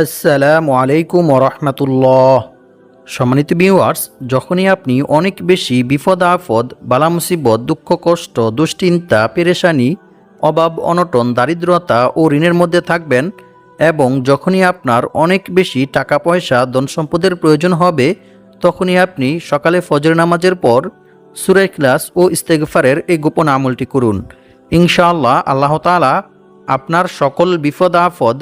আসসালামু আলাইকুম ওরহমতুল্লাহ। সম্মানিত ভিউয়ার্স, যখনই আপনি অনেক বেশি বিপদ আপদ, বালা মুসিবত, দুঃখ কষ্ট, দুশ্চিন্তা, পেরেশানি, অভাব অনটন, দারিদ্রতা ও ঋণের মধ্যে থাকবেন এবং যখনই আপনার অনেক বেশি টাকা পয়সা ধন সম্পদের প্রয়োজন হবে, তখনই আপনি সকালে ফজর নামাজের পর সূরা ইখলাস ও ইস্তেগফারের এই গোপন আমলটি করুন। ইনশাআল্লাহ আল্লাহ তাআলা আপনার সকল বিপদ আপদ,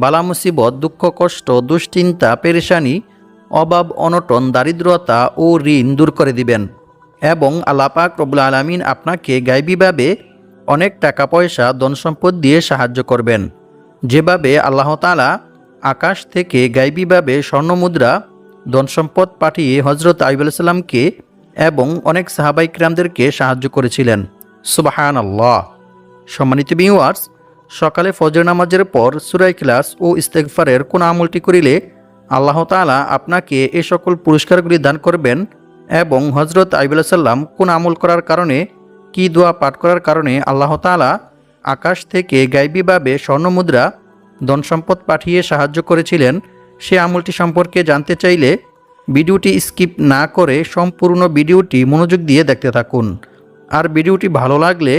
বালা মুসিবত, দুঃখ কষ্ট, দুশ্চিন্তা, পেরেশানি, অভাব অনটন, দারিদ্রতা ও ঋণ দূর করে দিবেন এবং আল্লাহ পাক রব্বুল আলামিন আপনাকে গায়বীভাবে অনেক টাকা পয়সা ধন সম্পদ দিয়ে সাহায্য করবেন। যেভাবে আল্লাহ তাআলা আকাশ থেকে গায়বীভাবে স্বর্ণমুদ্রা, ধন সম্পদ পাঠিয়ে হযরত আইয়ুব আলাইহিস সালামকে এবং অনেক সাহাবায়ে কিরামদেরকে সাহায্য করেছিলেন। সুবহানাল্লাহ। সম্মানিত ভিউয়ার্স, সকালে ফজর নামাজের পর সূরা ইখলাস ও ইস্তেগফারের কোন আমলটি করিলে আল্লাহ তাআলা আপনাকে এই সকল পুরস্কারগুলি দান করবেন এবং হযরত আইয়ুব আলাইহিস সালাম কোন আমল করার কারণে, কি দোয়া পাঠ করার কারণে আল্লাহ তাআলা আকাশ থেকে গায়বীভাবে স্বর্ণমুদ্রা, ধন সম্পদ পাঠিয়ে সাহায্য করেছিলেন, সে আমলটি সম্পর্কে জানতে চাইলে ভিডিওটি স্কিপ না করে সম্পূর্ণ ভিডিওটি মনোযোগ দিয়ে দেখতে থাকুন। আর ভিডিওটি ভালো লাগলে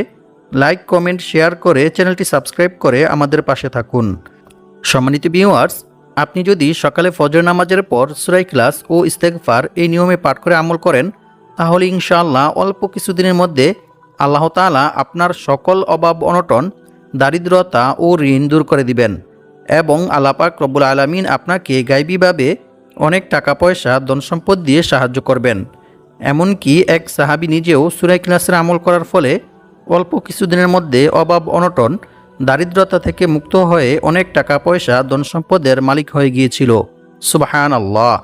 লাইক, কমেন্ট, শেয়ার করে চ্যানেলটি সাবস্ক্রাইব করে আমাদের পাশে থাকুন। সম্মানিত ভিউয়ার্স, আপনি যদি সকালে ফজর নামাজের পর সূরা ইখলাস ও ইস্তেগফার এই নিয়মে পাঠ করে আমল করেন, তাহলে ইনশাআল্লাহ অল্প কিছুদিনের মধ্যে আল্লাহ তাআলা আপনার সকল অভাব অনটন, দারিদ্রতা ও ঋণ দূর করে দিবেন এবং আল্লাহ পাক রব্বুল আলামিন আপনাকে গায়বীভাবে অনেক টাকা পয়সা ধন সম্পদ দিয়ে সাহায্য করবেন। এমনকি এক সাহাবী নিজেও সূরা ইখলাসের আমল করার ফলে অল্প কিছুদিনের মধ্যে অভাব অনটন, দারিদ্রতা থেকে মুক্ত হয়ে অনেক টাকা পয়সা ধন সম্পদের মালিক হয়ে গিয়েছিল। সুবহানাল্লাহ।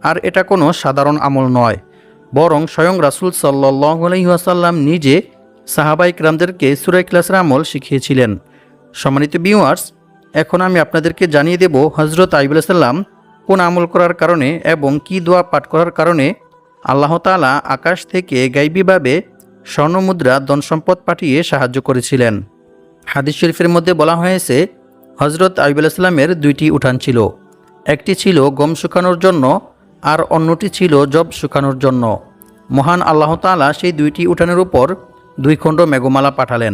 আর এটা কোনো সাধারণ আমল নয়, বরং স্বয়ং রাসূল সাল্লাল্লাহু আলাইহি ওয়াসাল্লাম নিজে সাহাবায়ে কিরামদেরকে সূরা ইখলাসের আমল শিখিয়েছিলেন। সম্মানিত ভিউয়ার্স, এখন আমি আপনাদেরকে জানিয়ে দেব হযরত আইয়ুব আলাইহিস সালাম কোন আমল করার কারণে এবং কি দোয়া পাঠ করার কারণে আল্লাহ তাআলা আকাশ থেকে গায়বীভাবে স্বর্ণমুদ্রা, ধন সম্পদ পাঠিয়ে সাহায্য করেছিলেন। হাদিস শরীফের মধ্যে বলা হয়েছে, হযরত আইয়ুব আলাইহিস সালামের দুইটি উঠান ছিল। একটি ছিল গম শুকানোর জন্য আর অন্যটি ছিল জব শুকানোর জন্য। মহান আল্লাহ তাআলা সেই দুইটি উঠানের উপর 2 খণ্ড মেঘমালা পাঠালেন।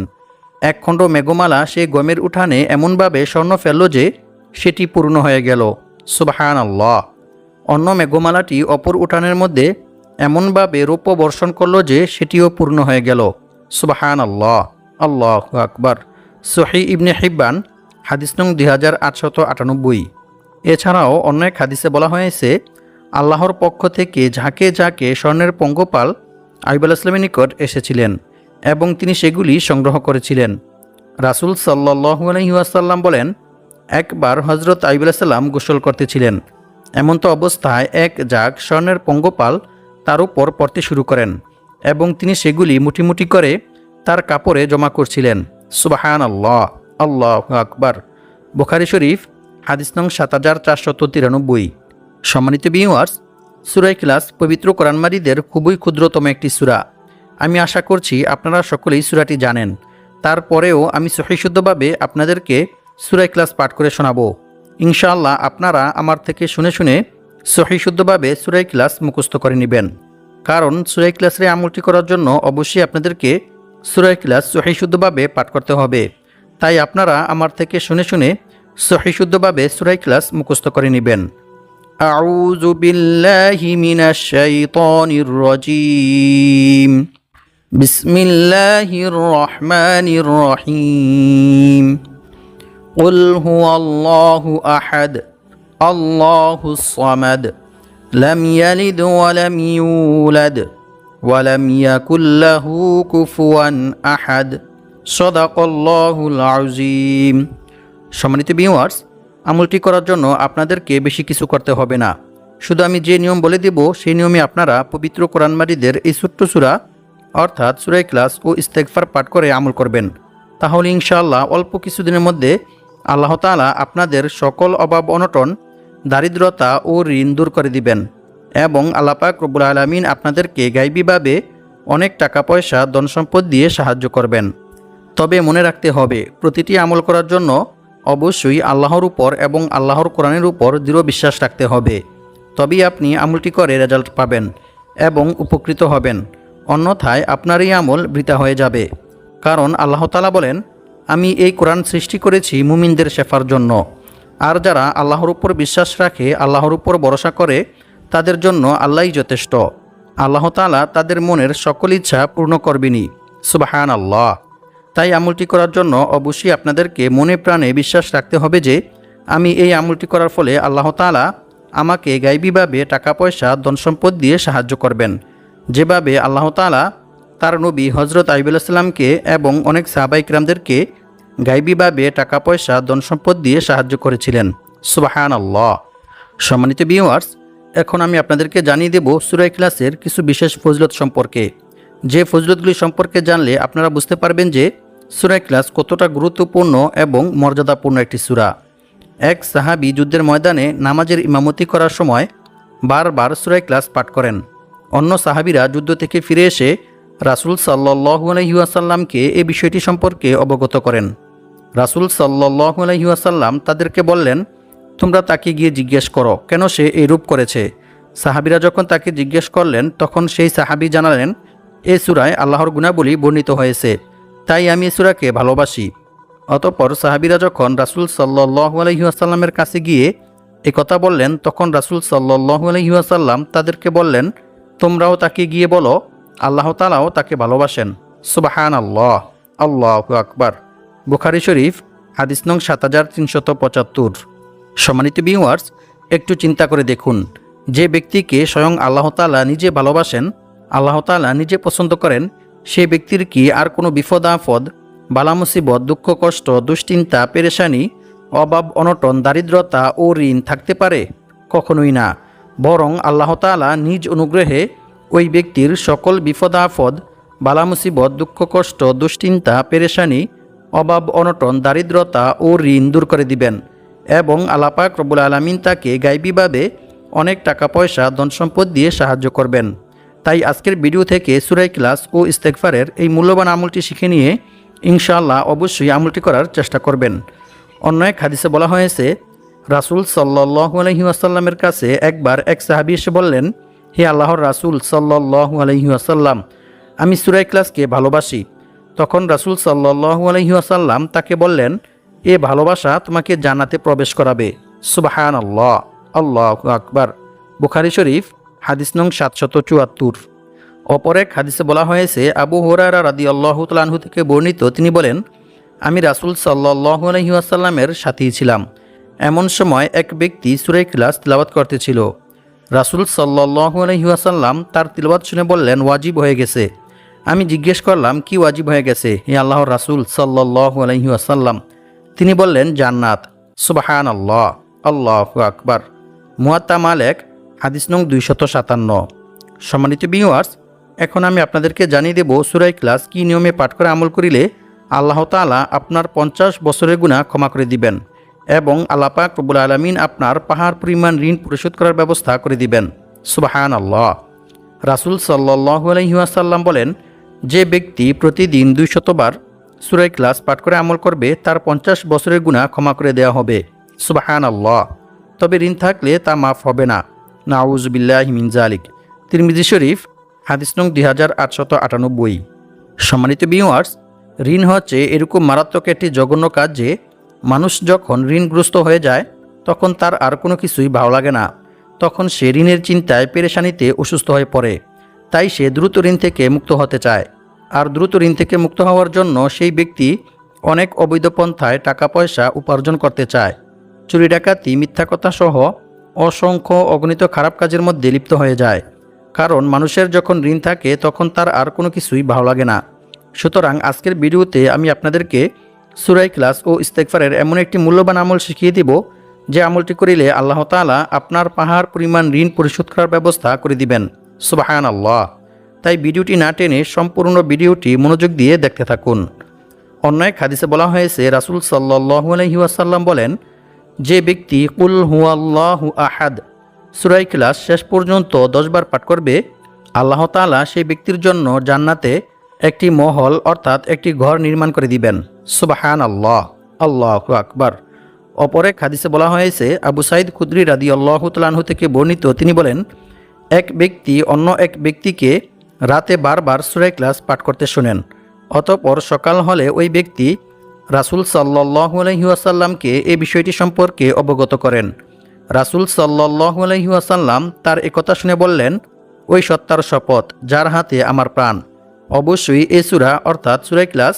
1 খণ্ড মেঘমালা সেই গমের উঠানে এমনভাবে স্বর্ণ ফেলল যে সেটি পূর্ণ হয়ে গেল। সুবহানাল্লাহ। অন্য মেঘমালাটি অপর উঠানের মধ্যে এমনভাবে রৌপ্য বর্ষণ করল যে সেটিও পূর্ণ হয়ে গেল। সুবহানাল্লাহ। আল্লাহু আকবার। সহিহ ইবনে হিব্বান, হাদিস নং 2898। এছাড়াও অন্য এক হাদিসে বলা হয়েছে, আল্লাহর পক্ষ থেকে ঝাঁকে ঝাঁকে স্বর্ণের পঙ্গপাল আইয়ুব আলাইহিস সালামের নিকট এসেছিলেন এবং তিনি সেগুলি সংগ্রহ করেছিলেন। রাসূল সাল্লাল্লাহু আলাইহি ওয়াসাল্লাম বলেন, একবার হযরত আইয়ুব আলাইহিস সালাম গোসল করতেছিলেন। এমন তো অবস্থায় এক ঝাঁক স্বর্ণের পঙ্গপাল তার উপর পড়তে শুরু করেন এবং তিনি সেগুলি মুঠি মুঠি করে তার কাপড়ে জমা করছিলেন। সুবহানাল্লাহ। আল্লাহু আকবার। বুখারী শরীফ, হাদিস নং 7493। সম্মানিত ভিউয়ার্স, সূরা ইখলাস পবিত্র কোরআন মাজিদের খুবই ক্ষুদ্রতম একটি সূরা। আমি আশা করছি আপনারা সকলেই সূরাটি জানেন। তারপরেও আমি সহিশুদ্ধভাবে আপনাদেরকে সূরা ইখলাস পাঠ করে শোনাবো। ইনশাআল্লাহ আপনারা আমার থেকে শুনে শুনে সহিশুদ্ধভাবে সূরা ইখলাস মুখস্থ করে নেবেন। কারণ সূরা ইখলাসের আমলটি করার জন্য অবশ্যই আপনাদেরকে সূরা ইখলাস সহিশুদ্ধভাবে পাঠ করতে হবে। তাই আপনারা আমার থেকে শুনে শুনে সহিশুদ্ধভাবে সূরা ইখলাস মুখস্থ করে নেবেন। আউযু বিল্লাহি মিনাশ শাইতানির রাজীম। বিসমিল্লাহির রহমানির রহিম। কুল হুয়াল্লাহু আহাদ, আল্লাহুস সামাদ, লাম ইয়ালিদ ওয়া লাম ইউলাদ ওয়া লাম ইয়াকুল লাহু কুফুয়ান আহাদ। সাদাকাল্লাহুল আযীম। সম্মানিত ভিউয়ার্স, আমলটি করার জন্য আপনাদেরকে বেশি কিছু করতে হবে না। শুধু আমি যে নিয়ম বলে দেব সেই নিয়মে আপনারা পবিত্র কোরআন মাজিদের এই ছোট্ট সূরা অর্থাৎ সূরা ইখলাস ও ইস্তেগফার পাঠ করে আমল করবেন। তাহলে ইনশাআল্লাহ অল্প কিছুদিনের মধ্যে আল্লাহ তাআলা আপনাদের সকল অভাব অনটন, দারিদ্রতা ও ঋণ দূর করে দিবেন এবং আল্লাহ পাক রব্বুল আলামিন আপনাদেরকে গায়বীভাবে অনেক টাকা পয়সা ধন সম্পদ দিয়ে সাহায্য করবেন। তবে মনে রাখতে হবে, প্রতিটি আমল করার জন্য অবশ্যই আল্লাহর উপর এবং আল্লাহর কোরআনের উপর দৃঢ় বিশ্বাস রাখতে হবে। তবেই আপনি আমলটি করে রেজাল্ট পাবেন এবং উপকৃত হবেন। অন্যথায় আপনার এই আমল বৃথা হয়ে যাবে। কারণ আল্লাহ তাআলা বলেন, আমি এই কোরআন সৃষ্টি করেছি মুমিনদের শেফার জন্য। আর যারা আল্লাহর উপর বিশ্বাস রাখে, আল্লাহর উপর ভরসা করে, তাদের জন্য আল্লাহই যথেষ্ট। আল্লাহ তাআলা তাদের মনের সকল ইচ্ছা পূর্ণ করবেনই। সুবহানাল্লাহ। তাই আমলটি করার জন্য অবশ্যই আপনাদেরকে মনে প্রাণে বিশ্বাস রাখতে হবে যে আমি এই আমলটি করার ফলে আল্লাহ তাআলা আমাকে গায়বীভাবে টাকা পয়সা ধন সম্পদ দিয়ে সাহায্য করবেন, যেভাবে আল্লাহ তাআলা তার নবী হজরত আইয়ুব আলাইহিস সালামকে এবং অনেক সাহাবায়ে কিরামদেরকে গায়বীভাবে টাকা পয়সা ধন সম্পদ দিয়ে সাহায্য করেছিলেন। সুবহানাল্লাহ। সম্মানিত ভিউয়ার্স, এখন আমি আপনাদেরকে জানিয়ে দেব সূরা ইখলাসের কিছু বিশেষ ফজিলত সম্পর্কে। যে ফজিলতগুলি সম্পর্কে জানলে আপনারা বুঝতে পারবেন যে সূরা ইখলাস কতটা গুরুত্বপূর্ণ এবং মর্যাদাপূর্ণ একটি সূরা। এক সাহাবী যুদ্ধের ময়দানে নামাজের ইমামতি করার সময় বারবার সূরা ইখলাস পাঠ করেন। অন্য সাহাবীরা যুদ্ধ থেকে ফিরে এসে রাসূল সাল্লাল্লাহু আলাইহি ওয়াসাল্লামকে এই বিষয়টি সম্পর্কে অবগত করেন। রাসূল সাল্লাল্লাহু আলাইহি ওয়াসাল্লাম তাদেরকে বললেন, তোমরা তাকে গিয়ে জিজ্ঞেস করো কেন সে এরূপ করেছে। সাহাবীরা যখন তাকে জিজ্ঞেস করলেন, তখন সেই সাহাবী জানালেন, এই সূরায় আল্লাহর গুণাবলী বর্ণিত হয়েছে, তাই আমি এই সূরাকে ভালোবাসি। অতঃপর সাহাবীরা যখন রাসূল সাল্লাল্লাহু আলাইহি ওয়াসাল্লামের কাছে গিয়ে একথা বললেন, তখন রাসূল সাল্লাল্লাহু আলাইহি ওয়াসাল্লাম তাদেরকে বললেন, তোমরাও তাকে গিয়ে বলো আল্লাহ তাআলাও তাকে ভালোবাসেন। সুবহানাল্লাহ। আল্লাহু আকবার। বুখারী শরীফ, হাদিস নং 7375। সম্মানিত ভিউয়ার্স, একটু চিন্তা করে দেখুন, যে ব্যক্তিকে স্বয়ং আল্লাহ তাআলা নিজে ভালোবাসেন, আল্লাহ তাআলা নিজে পছন্দ করেন, সেই ব্যক্তির কি আর কোনো বিপদ আপদ, বালা মুসিবত, দুঃখ কষ্ট, দুশ্চিন্তা, পেরেশানি, অভাব অনটন, দারিদ্রতা ও ঋণ থাকতে পারে? কখনোই না। বরং আল্লাহ তাআলা নিজ অনুগ্রহে ওই ব্যক্তির সকল বিপদ আপদ, বালা মুসিবত, দুঃখ কষ্ট, দুশ্চিন্তা, পেরেশানি, অভাব অনটন, দারিদ্রতা ও ঋণ দূর করে দিবেন এবং আল্লাহ পাক রব্বুল আলামিন তাকে গায়বীভাবে অনেক টাকা পয়সা ধন সম্পদ দিয়ে সাহায্য করবেন। তাই আজকের ভিডিও থেকে সূরা ইখলাস ও ইস্তেগফারের এই মূল্যবান আমলটি শিখে নিয়ে ইনশাআল্লাহ অবশ্যই আমলটি করার চেষ্টা করবেন। অন্য এক হাদিসে বলা হয়েছে, রাসূল সাল্লাল্লাহু আলাইহি ওয়াসাল্লামের কাছে একবার এক সাহাবী এসে বললেন, হে আল্লাহর রাসূল সাল্লাল্লাহু আলাইহি ওয়াসাল্লাম, আমি সূরা ইখলাসকে ভালোবাসি। তখন রাসূল সাল্লাল্লাহু আলাইহি ওয়াসাল্লাম তাকে বললেন, এ ভালোবাসা তোমাকে জান্নাতে প্রবেশ করাবে। সুবহানাল্লাহ। আল্লাহু আকবার। বুখারী শরীফ, হাদিস নং 774। অপর এক হাদিসে বলা হয়েছে, আবু হুরায়রা রাদিয়াল্লাহু তাআলা আনহু থেকে বর্ণিত, তিনি বলেন, আমি রাসূল সাল্লাল্লাহু আলাইহি ওয়াসাল্লামের সাথেই ছিলাম। এমন সময় এক ব্যক্তি সূরা ইখলাস তিলাওয়াত করতেছিল। রাসূল সাল্লাল্লাহু আলাইহি ওয়াসাল্লাম তার তিলাওয়াত শুনে বললেন, ওয়াজিব হয়ে গেছে। আমি জিজ্ঞেস করলাম, কি ওয়াজিব হয়ে গেছে হে আল্লাহর রাসূল সাল্লাল্লাহু আলাইহি ওয়াসাল্লাম? তিনি বললেন, জান্নাত। সুবহানাল্লাহ। আল্লাহু আকবার। মুয়াত্তা মালিক, হাদিস নং 257। সম্মানিত ভিউয়ার্স, এখন আমি আপনাদেরকে জানিয়ে দেব সূরা ইখলাস কী নিয়মে পাঠ করে আমল করিলে আল্লাহ তাআলা আপনার 50 বছরের গুনাহ ক্ষমা করে দিবেন এবং আল্লাহ পাক রব্বুল আলামিন আপনার পাহাড় পরিমাণ ঋণ পরিশোধ করার ব্যবস্থা করে দিবেন। সুবহানাল্লাহ। রাসূল সাল্লাল্লাহু আলাইহি ওয়াসাল্লাম বলেন, যে ব্যক্তি প্রতিদিন 200 বার সূরা ইখলাস পাঠ করে আমল করবে, তার 50 বছরের গুনাহ ক্ষমা করে দেওয়া হবে। সুবহানাল্লাহ। তবে ঋণ থাকলে তা মাফ হবে না। নাউযু বিল্লাহি মিন যালিক। তিরমিজি শরীফ, হাদিস নং 2898। সম্মানিত ভিউয়ার্স, ঋণ হচ্ছে এরকম মারাত্মক একটি জঘন্য কাজ যে মানুষ যখন ঋণগ্রস্ত হয়ে যায় তখন তার আর কোনো কিছুই ভালো লাগে না। তখন সে ঋণের চিন্তায় পেরেশানিতে অসুস্থ হয়ে পড়ে। তাই সে দ্রুত ঋণ থেকে মুক্ত হতে চায়। আর দ্রুত ঋণ থেকে মুক্ত হওয়ার জন্য সেই ব্যক্তি অনেক অবৈধ পন্থায় টাকা পয়সা উপার্জন করতে চায়। চুরি ডাকাতি, মিথ্যা কথা সহ অসংখ্য অগণিত খারাপ কাজের মধ্যে লিপ্ত হয়ে যায়। কারণ মানুষের যখন ঋণ থাকে তখন তার আর কোনো কিছুই ভালো লাগে না। সুতরাং আজকের ভিডিওতে আমি আপনাদেরকে সূরা ইখলাস ও ইস্তেগফারের এমন একটি মূল্যবান আমল শিখিয়ে দিব, যে আমলটি করিলে আল্লাহ তাআলা আপনার পাহাড় পরিমাণ ঋণ পরিশোধ করার ব্যবস্থা করে দিবেন। সুবহানাল্লাহ। তাই ভিডিওটি না টেনে সম্পূর্ণ ভিডিওটি মনোযোগ দিয়ে দেখতে থাকুন। অন্য এক হাদিসে বলা হয়েছে, রাসূল সাল্লাল্লাহু আলাইহি ওয়াসাল্লাম বলেন, যে ব্যক্তি কুল হুয়াল্লাহু আহাদ সূরা ইখলাস শেষ পর্যন্ত 10 বার পাঠ করবে, আল্লাহ তাআলা সেই ব্যক্তির জন্য জান্নাতে একটি মহল অর্থাৎ একটি ঘর নির্মাণ করে দিবেন। সুবহানাল্লাহ। আল্লাহু আকবার। অপর এক হাদিসে বলা হয়েছে, আবু সাঈদ খুদরি রাদিয়াল্লাহু তাআলা আনহু থেকে বর্ণিত, তিনি বলেন, এক ব্যক্তি অন্য এক ব্যক্তিকে রাতে বারবার সূরা ইখলাস পাঠ করতে শোনেন। অতঃপর সকাল হলে ওই ব্যক্তি রাসূল সাল্লাল্লাহু আলাইহি ওয়াসাল্লামকে এই বিষয়টি সম্পর্কে অবগত করেন। রাসূল সাল্লাল্লাহু আলাইহি ওয়াসাল্লাম তার একথা শুনে বললেন, ওই সত্তার শপথ যার হাতে আমার প্রাণ, অবশ্যই এই সূরা অর্থাৎ সূরা ইখলাস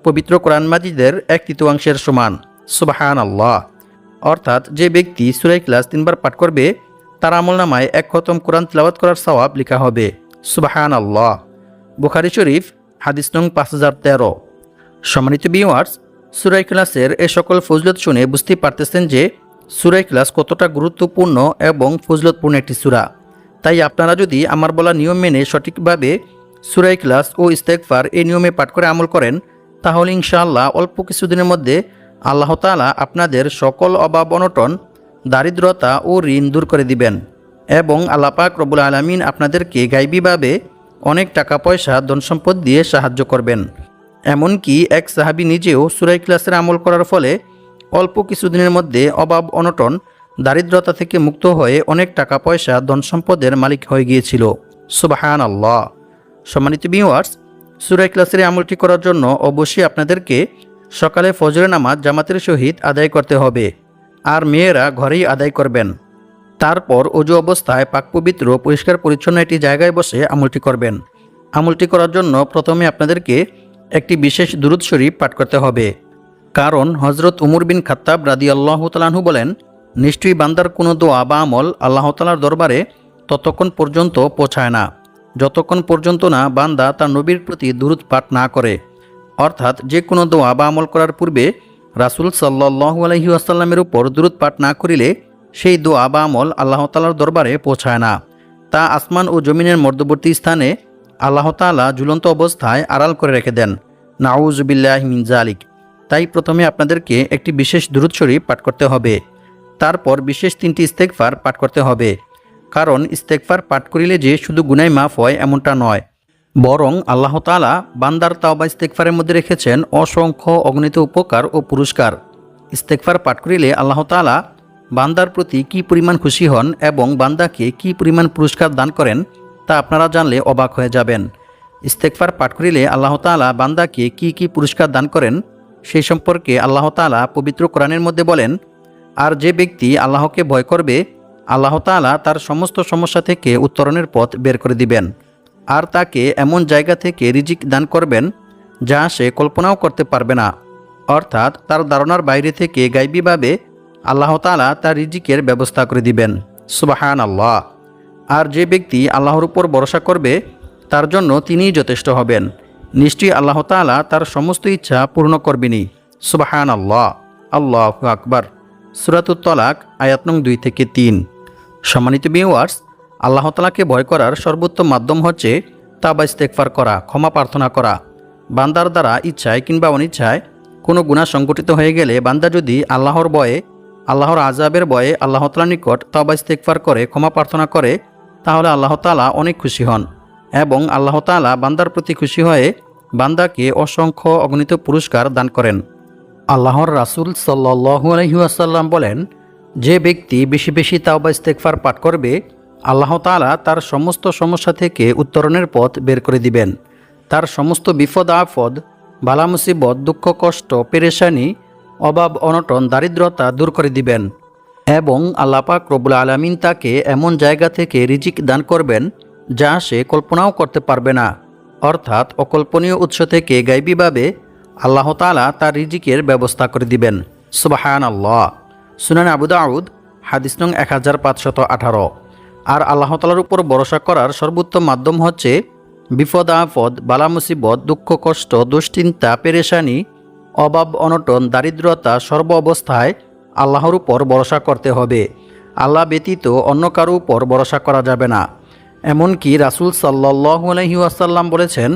পবিত্র কোরআন মাজিদের 1/3 সমান। সুবহানাল্লাহ। অর্থাৎ যে ব্যক্তি সূরা ইখলাস 3 বার পাঠ করবে তার আমলনামায় 1 খতম কোরআন তিলাওয়াত করার সওয়াব লেখা হবে। সুবহানাল্লাহ। বুখারী শরীফ হাদিস নং 5013। সম্মানিত ভিউয়ার্স, সূরা ইখলাসের এই সকল ফজিলত শুনে বুঝতে পারতেছেন যে সূরা ইখলাস কতটা গুরুত্বপূর্ণ এবং ফজিলতপূর্ণ একটি সূরা। তাই আপনারা যদি আমার বলা নিয়ম মেনে সঠিকভাবে সূরা ইখলাস ও ইস্তেগফার এই নিয়মে পাঠ করে আমল করেন, তাহলে ইনশাআল্লাহ অল্প কিছুদিনের মধ্যে আল্লাহ তাআলা আপনাদের সকল অভাব অনটন, দারিদ্রতা ও ঋণ দূর করে দিবেন এবং আল্লাহ পাক রব্বুল আলামিন আপনাদেরকে গায়বীভাবে অনেক টাকা পয়সা ধন সম্পদ দিয়ে সাহায্য করবেন। এমনকি এক সাহাবী নিজেও সূরা ইখলাসের আমল করার ফলে অল্প কিছুদিনের মধ্যে অভাব অনটন, দারিদ্রতা থেকে মুক্ত হয়ে অনেক টাকা পয়সা ধন সম্পদের মালিক হয়ে গিয়েছিল। সুবহানাল্লাহ। সম্মানিত ভিউয়ার্স, সূরা ইখলাসের আমলটি করার জন্য অবশ্যই আপনাদেরকে সকালে ফজরের নামাজ জামাতের সহিত আদায় করতে হবে, আর মেয়েরা ঘরেই আদায় করবেন। তারপর ওযু অবস্থায় পাক পবিত্র পরিষ্কার পরিচ্ছন্ন একটি জায়গায় বসে আমলটি করবেন। আমলটি করার জন্য প্রথমে আপনাদেরকে একটি বিশেষ দুরূদ শরীফ পাঠ করতে হবে। কারণ হযরত উমর বিন খাত্তাব রাদিয়াল্লাহু তাআলা আনহু বলেন, নিশ্চয়ই বান্দার কোনো দোয়া বা আমল আল্লাহ তাআলার দরবারে ততক্ষণ পর্যন্ত পৌঁছায় না যতক্ষণ পর্যন্ত না বান্দা তার নবীর প্রতি দুরূদ পাঠ না করে। অর্থাৎ যে কোনো দোয়া বা আমল করার পূর্বে রাসূল সাল্লাল্লাহু আলাইহি ওয়াসাল্লামের উপর দুরূদ পাঠ না করিলে সেই দোয়া বা আমল আল্লাহ তাআলার দরবারে পৌঁছায় না। তা আসমান ও জমিনের মধ্যবর্তী স্থানে আল্লাহ তাআলা ঝুলন্ত অবস্থায় আড়াল করে রেখে দেন। নাউযু বিল্লাহি মিন যালিক। তাই প্রথমে আপনাদেরকে একটি বিশেষ দুরূদ শরীফ পাঠ করতে হবে। তারপর বিশেষ 3টি ইস্তেগফার পাঠ করতে হবে। কারণ ইস্তেগফার পাঠ করিলে যে শুধু গুনাহ মাফ হয় এমনটা নয়, বরং আল্লাহ তাআলা বান্দার তাওবা ইস্তেগফারের মধ্যে রেখেছেন অসংখ্য অগণিত উপকার ও পুরস্কার। ইস্তেগফার পাঠ করিলে আল্লাহ তাআলা বান্দার প্রতি কী পরিমাণ খুশি হন এবং বান্দাকে কী পরিমাণ পুরস্কার দান করেন তা আপনারা জানলে অবাক হয়ে যাবেন। ইস্তেগফার পাঠ করিলে আল্লাহ তাআলা বান্দাকে কী কী পুরস্কার দান করেন সেই সম্পর্কে আল্লাহ তাআলা পবিত্র কোরআনের মধ্যে বলেন, আর যে ব্যক্তি আল্লাহকে ভয় করবে আল্লাহ তাআলা তার সমস্ত সমস্যা থেকে উত্তরণের পথ বের করে দিবেন, আর তাকে এমন জায়গা থেকে রিজিক দান করবেন যা সে কল্পনাও করতে পারবে না। অর্থাৎ তার ধারণার বাইরে থেকে গায়বীভাবে আল্লাহ তাআলা তার রিজিকের ব্যবস্থা করে দিবেন। সুবহানাল্লাহ। আর যে ব্যক্তি আল্লাহর উপর ভরসা করবে তার জন্য তিনিই যথেষ্ট হবেন। নিশ্চয়ই আল্লাহ তাআলা তার সমস্ত ইচ্ছা পূর্ণ করবেনই। সুবহানাল্লাহ। আল্লাহু আকবার। সূরাতুত তলাক আয়াত নং 2 থেকে 3। সম্মানিত ভিউয়ার্স, আল্লাহ তাআলাকে ভয় করার সর্বোত্তম মাধ্যম হচ্ছে তাওবা ইস্তেগফার করা, ক্ষমা প্রার্থনা করা। বান্দার দ্বারা ইচ্ছায় কিংবা অনিচ্ছায় কোনো গুনাহ সংঘটিত হয়ে গেলে বান্দা যদি আল্লাহর ভয়ে, আল্লাহর আযাবের ভয়ে আল্লাহ তাআলার নিকট তাওবা ইস্তেগফার করে ক্ষমা প্রার্থনা করে, তাহলে আল্লাহ তাআলা অনেক খুশি হন এবং আল্লাহ তাআলা বান্দার প্রতি খুশি হয়ে বান্দাকে অসংখ্য অগণিত পুরস্কার দান করেন। আল্লাহর রাসূল সাল্লাল্লাহু আলাইহি ওয়াসাল্লাম বলেন, যে ব্যক্তি বেশি বেশি তাওবা ইস্তেগফার পাঠ করবে আল্লাহ তাআলা তার সমস্ত সমস্যা থেকে উত্তরণের পথ বের করে দিবেন। তার সমস্ত বিপদ আপদ, বালা মুসিবত, দুঃখ কষ্ট, পেরেশানি, অভাব অনটন, দারিদ্রতা দূর করে দিবেন এবং আল্লাহ পাক রব্বুল আলামিন তাকে এমন জায়গা থেকে রিজিক দান করবেন যা সে কল্পনাও করতে পারবে না। অর্থাৎ অকল্পনীয় উৎস থেকে গায়বীভাবে আল্লাহ তাআলা তার রিজিকের ব্যবস্থা করে দিবেন। সুবহানাল্লাহ। সুনান আবু দাউদ হাদিস নং 1518। আর আল্লাহ তাআলার উপর ভরসা করার সর্বোত্তম মাধ্যম হচ্ছে বিপদ আপদ, বালা মুসিবত, দুঃখ কষ্ট, দুশ্চিন্তা, পেরেশানি, অভাব অনটন, দারিদ্রতা সর্ব অবস্থায় আল্লাহর উপর ভরসা করতে হবে। আল্লাহ ব্যতীত অন্য কারো উপর ভরসা করা যাবে না। এমনকি রাসূল সাল্লাল্লাহু আলাইহি ওয়াসাল্লাম বলেছেন,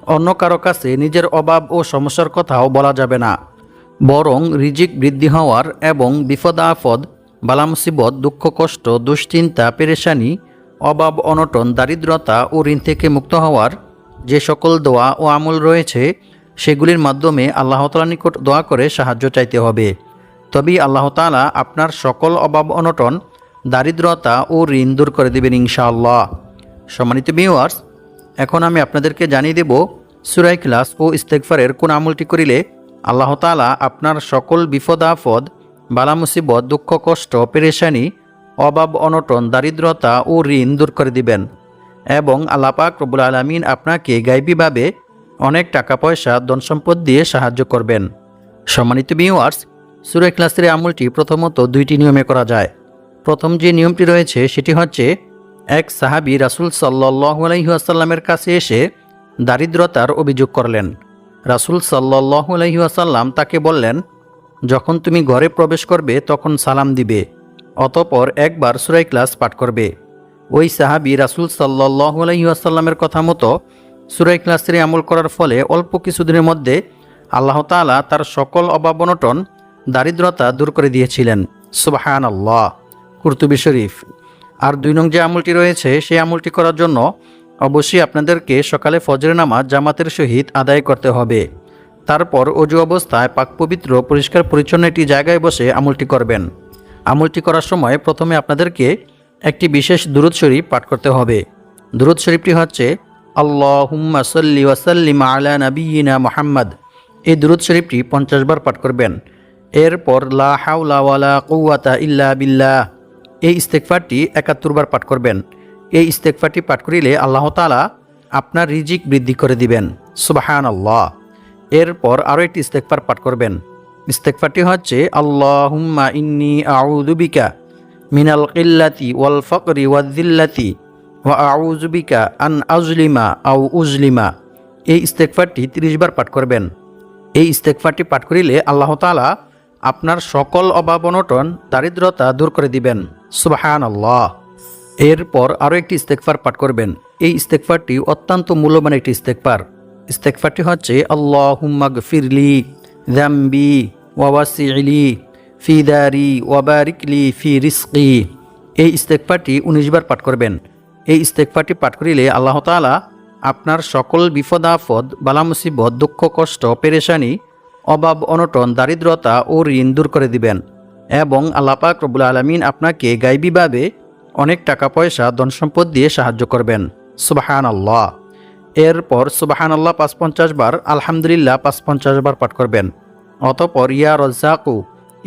অন্য কারো কাছে নিজের অভাব ও সমস্যার কথাও বলা যাবে না, বরং রিজিক বৃদ্ধি হওয়ার এবং বিপদ আপদ, বালা মুসিবত, দুঃখ কষ্ট, দুশ্চিন্তা, পেরেশানি, অভাব অনটন, দারিদ্রতা ও ঋণ থেকে মুক্ত হওয়ার যে সকল দোয়া ও আমল রয়েছে সেগুলির মাধ্যমে আল্লাহ তাআলার নিকট দোয়া করে সাহায্য চাইতে হবে। তবেই আল্লাহ তাআলা আপনার সকল অভাব অনটন, দারিদ্রতা ও ঋণ দূর করে দেবেন ইনশাআল্লাহ। সম্মানিত ভিউয়ার্স, এখন আমি আপনাদেরকে জানিয়ে দেব সূরা ইখলাস ও ইস্তেগফারের কোন আমলটি করিলে আল্লাহ তাআলা আপনার সকল বিপদ আপদ, বালা মুসিবত, দুঃখ কষ্ট, পেরেশানি, অভাব অনটন, দারিদ্রতা ও ঋণ দূর করে দিবেন এবং আল্লাহ পাক রব্বুল আলামিন আপনাকে গায়বীভাবে অনেক টাকা পয়সা, ধন সম্পদ দিয়ে সাহায্য করবেন। সম্মানিত ভিউয়ার্স, সূরা ইখলাসের আমলটি প্রথমত দুইটি নিয়মে করা যায়। প্রথম যে নিয়মটি রয়েছে সেটি হচ্ছে, এক সাহাবী রাসূল সাল্লাল্লাহু আলাইহি ওয়াসাল্লামের কাছে এসে দারিদ্রতার অভিযোগ করলেন। রাসূল সাল্লাল্লাহু আলাইহি ওয়াসাল্লাম তাকে বললেন, যখন তুমি ঘরে প্রবেশ করবে তখন সালাম দিবে, অতঃপর একবার সূরা ইখলাস পাঠ করবে। ওই সাহাবী রাসূল সাল্লাল্লাহু আলাইহি ওয়াসাল্লামের কথা মতো সূরা ইখলাসের আমল করার ফলে অল্প কিছুদিনের মধ্যে আল্লাহ তাআলা তার সকল অভাব অনটন, দারিদ্রতা দূর করে দিয়েছিলেন। সুবহানাল্লাহ, কুরতুবী শরীফ। আর ২ নং যে আমলটি রয়েছে সেই আমলটি করার জন্য অবশ্যই আপনাদেরকে সকালে ফজরের নামাজ জামাতের সহিত আদায় করতে হবে। তারপর অজু অবস্থায় পাক পবিত্র, পরিষ্কার পরিচ্ছন্ন একটি জায়গায় বসে আমলটি করবেন। আমলটি করার সময় প্রথমে আপনাদেরকে একটি বিশেষ দুরূদ শরীফ পাঠ করতে হবে। দুরূদ শরীফটি হচ্ছে আল্লাহুম্মা সাল্লি ওয়া সাল্লিম আলা নাবিয়িনা মুহাম্মদ। এই দুরূদ শরীফটি 50 বার পাঠ করবেন। এরপর লা হাওলা ওয়ালা কুওয়াতা ইল্লা বিল্লাহ, এই ইস্তেগফারটি 71 বার পাঠ করবেন। এই ইস্তেগফারটি পাঠ করিলে আল্লাহ তাআলা আপনার রিজিক বৃদ্ধি করে দিবেন। সুবহানাল্লাহ। এরপর আরও একটি ইস্তেগফার পাঠ করবেন। ইস্তেগফারটি হচ্ছে আল্লাহুম্মা ইন্নী আউযু বিকা মিনাল কিল্লাতি ওয়াল ফাকরি ওয়ায যিল্লাতি ওয়া আউযু বিকা আন আযলিমা আও উযলিমা। এই ইস্তেগফারটি 30 বার পাঠ করবেন। এই ইস্তেগফারটি পাঠ করিলে আল্লাহ তাআলা আপনার সকল অভাব অনটন, দারিদ্রতা দূর করে দিবেন। সুবহানাল্লাহ। এরপর আরও একটি ইস্তেগফার পাঠ করবেন। এই ইস্তেগফারটি অত্যন্ত মূল্যবান একটি ইস্তেগফার। ইস্তেগফারটি হচ্ছে আল্লাহুম্মা গফিরলি যামবি ওয়া ওয়াসি'লি ফি দারি ওয়া বারিকলি ফি রিজকি। এই ইস্তেগফারটি 19 বার পাঠ করবেন। এই ইস্তেগফারটি পাঠ করিলে আল্লাহ তাআলা আপনার সকল বিপদ আপদ, বালা মুসিবত, দুঃখ কষ্ট, পেরেশানি, অভাব অনটন, দারিদ্রতা ও ঋণ দূর করে দিবেন এবং আল্লাহ পাক রব্বুল আলামিন আপনাকে গায়বীভাবে অনেক টাকা পয়সা, ধন সম্পদ দিয়ে সাহায্য করবেন। সুবহানাল্লাহ। এরপর সুবহানাল্লাহ ৫৫ বার, আলহামদুলিল্লাহ ৫৫ বার পাঠ করবেন। অতঃপর ইয়া রাজ্জাকু,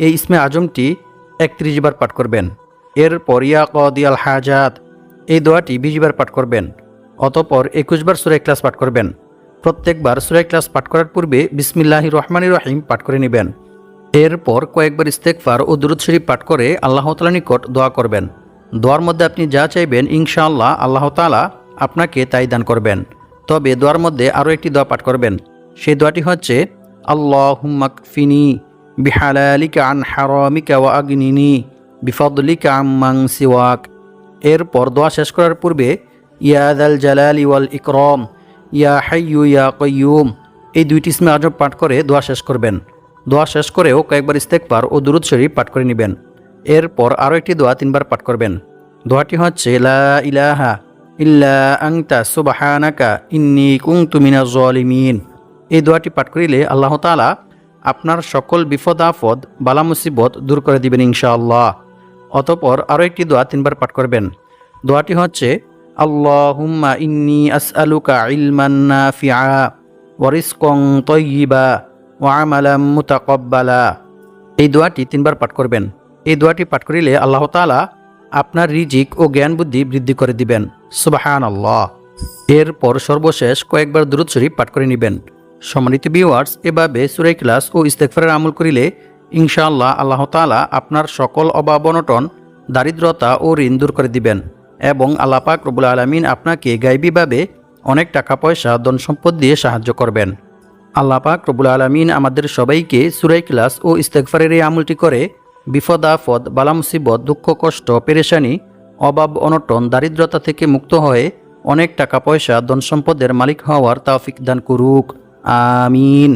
এই ইসমে আজমটি ৩১ বার পাঠ করবেন। এরপর ইয়া কাদিয়াল হাজাত, এই দোয়াটি ২০ বার পাঠ করবেন। অতঃপর ২১ বার সূরা ইখলাস পাঠ করবেন। প্রত্যেকবার সূরা ইখলাস পাঠ করার পূর্বে বিসমিল্লাহির রহমানির রহিম পাঠ করে নেবেন। এরপর কয়েকবার ইস্তেগফার ও দুরূদ শরীফ পাঠ করে আল্লাহ তাআলার নিকট দোয়া করবেন। দোয়ার মধ্যে আপনি যা চাইবেন ইনশাআল্লাহ আল্লাহ তাআলা আপনাকে তাই দান করবেন। তবে দোয়ার মধ্যে আরও একটি দোয়া পাঠ করবেন। সেই দোয়াটি হচ্ছে আল্লাহুম্মা কফিনি বিহালালিকা আন হারামিকা ওয়া আগনিনি বিফাদলিকা আম্মান সিওয়াক। এরপর দোয়া শেষ করার পূর্বে ইয়া যাল জালালি ওয়াল ইকরাম, ইয়া হাইয়্যু ইয়া কাইয়্যুম, এই 2টি ইসমে আজম পাঠ করে দোয়া শেষ করবেন। দোয়া শেষ করেও কয়েকবার ইস্তেগফার ও দুরূদ শরীফ পাঠ করে নেবেন। এরপর আরও একটি দোয়া 3 বার পাঠ করবেন। দোয়াটি হচ্ছে লা ইলাহা ইল্লা আনতা সুবহানাকা ইন্নী কুনতু মিনাজ জালিমিন। এই দোয়াটি পাঠ করিলে আল্লাহ তাআলা আপনার সকল বিপদ আপদ, বালা মুসিবত দূর করে দিবেন ইনশাআল্লাহ। অতঃপর আরও একটি দোয়া 3 বার পাঠ করবেন। দোয়াটি হচ্ছে আল্লাহুম্মা ইন্নী আসআলুকা ইলমান নাফিআ ওয়া রিজকান তাইয়্যিবা ওয়া আমালান মুতাকাব্বালা। এই দোয়াটি 3 বার পাঠ করবেন। এই দোয়াটি পাঠ করিলে আল্লাহ তাআলা আপনার রিজিক ও জ্ঞান বুদ্ধি বৃদ্ধি করে দিবেন। সুবহানাল্লাহ। এরপর সর্বশেষ কয়েকবার দুরূদ শরীফ পাঠ করে নেবেন। সম্মানিত ভিউয়ার্স, এভাবে সূরা ইখলাস ও ইস্তেগফারের আমল করিলে ইনশাআল্লাহ আল্লাহ তাআলা আপনার সকল অভাব অনটন, দারিদ্রতা ও ঋণ দূর করে দিবেন এবং আল্লাহ পাক রব্বুল আলামিন আপনাকে গায়বীভাবে অনেক টাকা পয়সা, ধন সম্পদ দিয়ে সাহায্য করবেন। আল্লাহ পাক রব্বুল আলামিন আমাদের সবাইকে সূরা ইখলাস ও ইস্তেগফারের এই আমলটি করে বিপদ আপদ, বালা মুসিবত, দুঃখ কষ্ট, পেরেশানি, অভাব অনটন, দারিদ্রতা থেকে মুক্ত হয়ে অনেক টাকা পয়সা, ধন সম্পদের মালিক হওয়ার তৌফিক দান করুক। আমিন।